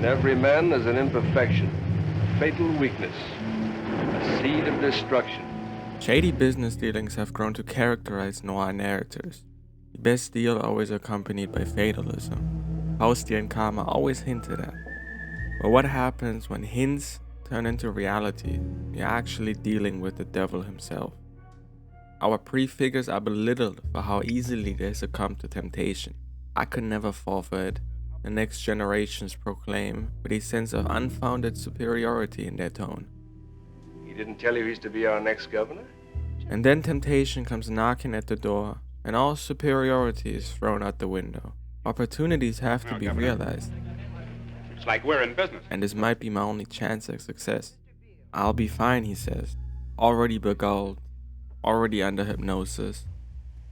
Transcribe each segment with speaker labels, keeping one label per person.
Speaker 1: In every man there's an imperfection, a fatal weakness, a seed of destruction.
Speaker 2: Shady business dealings have grown to characterize noir narrators. The best deal always accompanied by fatalism. Fausty and karma always hinted at. But what happens when hints turn into reality? You're actually dealing with the devil himself. Our prefigures are belittled for how easily they succumb to temptation. I could never fall for it. The next generations proclaim with a sense of unfounded superiority in their tone.
Speaker 1: He didn't tell you he's to be our next governor?
Speaker 2: And then temptation comes knocking at the door, and all superiority is thrown out the window. Opportunities have to be realized.
Speaker 3: It's like we're in business.
Speaker 2: And this might be my only chance at success. I'll be fine, he says. Already beguiled. Already under hypnosis.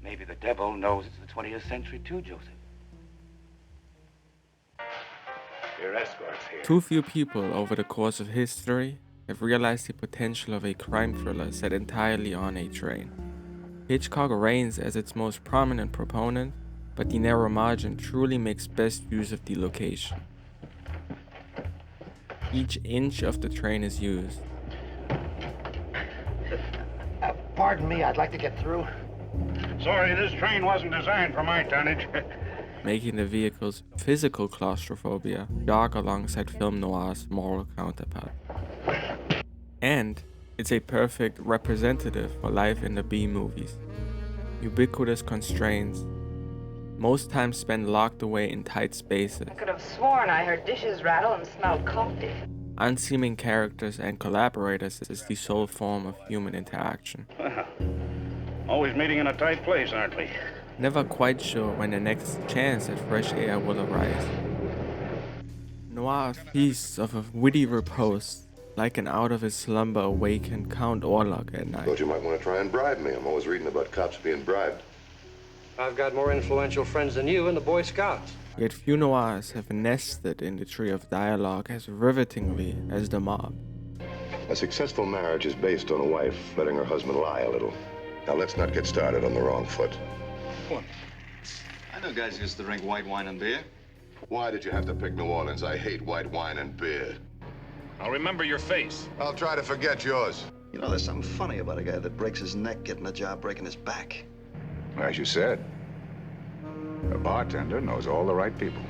Speaker 4: Maybe the devil knows it's the 20th century too, Joseph.
Speaker 3: Your escorts here.
Speaker 2: Too few people over the course of history have realized the potential of a crime thriller set entirely on a train. Hitchcock reigns as its most prominent proponent, but the narrow margin truly makes best use of the location. Each inch of the train is used.
Speaker 4: Pardon me, I'd like to get through.
Speaker 3: Sorry, this train wasn't designed for my tonnage.
Speaker 2: Making the vehicle's physical claustrophobia jog alongside film noir's moral counterpart. And it's a perfect representative for life in the B-movies. Ubiquitous constraints, most times spent locked away in tight spaces.
Speaker 5: I could have sworn I heard dishes rattle and smelled coffee.
Speaker 2: Unseeming characters and collaborators is the sole form of human interaction.
Speaker 3: Well, always meeting in a tight place, aren't we?
Speaker 2: Never quite sure when the next chance at fresh air will arise. Noir feasts of a witty repose, like an out of his slumber awakened Count Orlok at night.
Speaker 6: Thought you might want to try and bribe me. I'm always reading about cops being bribed.
Speaker 1: I've got more influential friends than you in the Boy Scouts.
Speaker 2: Yet few noirs have nested in the tree of dialogue as rivetingly as the mob.
Speaker 6: A successful marriage is based on a wife letting her husband lie a little. Now let's not get started on the wrong foot.
Speaker 7: What? I know guys used to drink white wine and beer.
Speaker 6: Why did you have to pick New Orleans? I hate white wine and beer.
Speaker 3: I'll remember your face.
Speaker 6: I'll try to forget yours.
Speaker 7: You know, there's something funny about a guy that breaks his neck getting a job breaking his back.
Speaker 8: As you said, a bartender knows all the right people.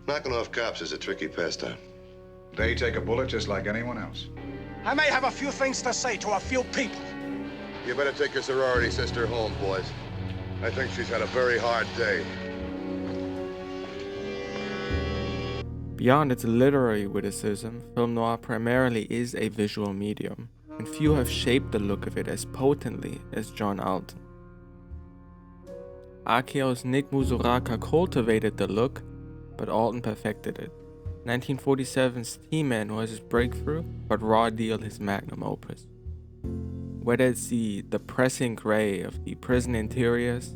Speaker 6: Knocking off cops is a tricky pastime.
Speaker 8: They take a bullet just like anyone else.
Speaker 9: I may have a few things to say to a few people.
Speaker 6: You better take your sorority sister home, boys. I think she's had a very hard day.
Speaker 2: Beyond its literary witticism, film noir primarily is a visual medium, and few have shaped the look of it as potently as John Alton. RKO's Nick Musuraka cultivated the look, but Alton perfected it. 1947's T-Man was his breakthrough, but Raw Deal his magnum opus. Whether it's the depressing gray of the prison interiors,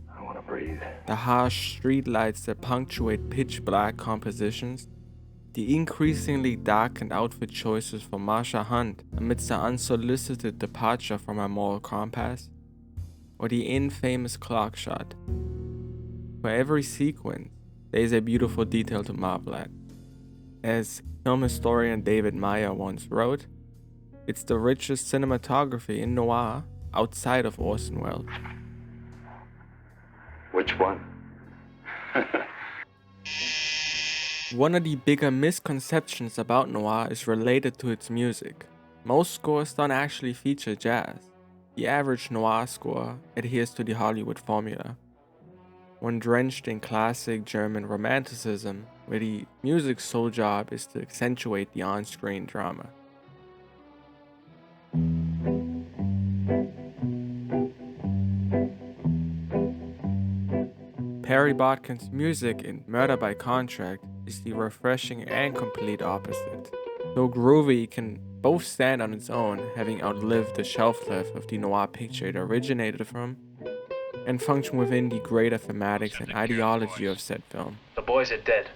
Speaker 4: I want to breathe.
Speaker 2: the harsh streetlights that punctuate pitch-black compositions, the increasingly darkened outfit choices for Marsha Hunt amidst the unsolicited departure from her moral compass, or the infamous clock shot. For every sequence, there is a beautiful detail to marvel at. As film historian David Meyer once wrote, it's the richest cinematography in noir outside of Orson Welles.
Speaker 4: Which one?
Speaker 2: One of the bigger misconceptions about noir is related to its music. Most scores don't actually feature jazz. The average noir score adheres to the Hollywood formula, one drenched in classic German romanticism, where the music's sole job is to accentuate the on-screen drama. Perry Botkin's music in Murder by Contract is the refreshing and complete opposite. Though groovy, it can both stand on its own, having outlived the shelf life of the noir picture it originated from, and function within the greater thematics and ideology of said film.
Speaker 9: The boys are dead.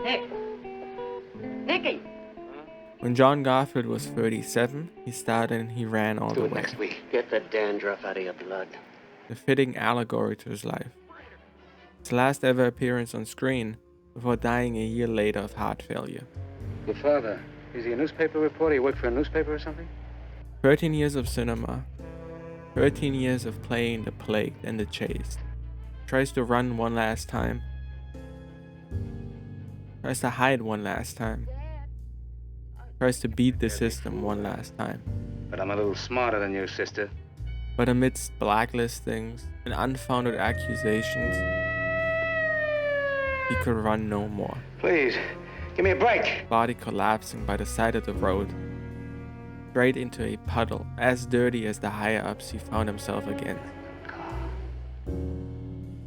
Speaker 10: Nick. Nicky.
Speaker 2: When John Garfield was 37, he started and he ran all the way.
Speaker 10: Next week. Get the dandruff out of your blood.
Speaker 2: A fitting allegory to his life. His last ever appearance on screen before dying a year later of heart failure.
Speaker 4: Your father, is he a newspaper reporter? You work for a newspaper or something?
Speaker 2: 13 years of cinema. 13 years of playing the plagued and the chased. Tries to run one last time. Tries to hide one last time. Tries to beat the system one last time.
Speaker 4: But I'm a little smarter than you, sister.
Speaker 2: But amidst blacklistings and unfounded accusations, he could run no more.
Speaker 4: Please, give me a break.
Speaker 2: Body collapsing by the side of the road, straight into a puddle as dirty as the higher-ups he found himself against.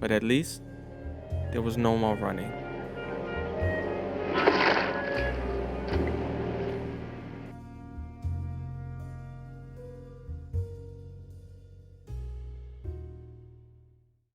Speaker 2: But at least, there was no more running.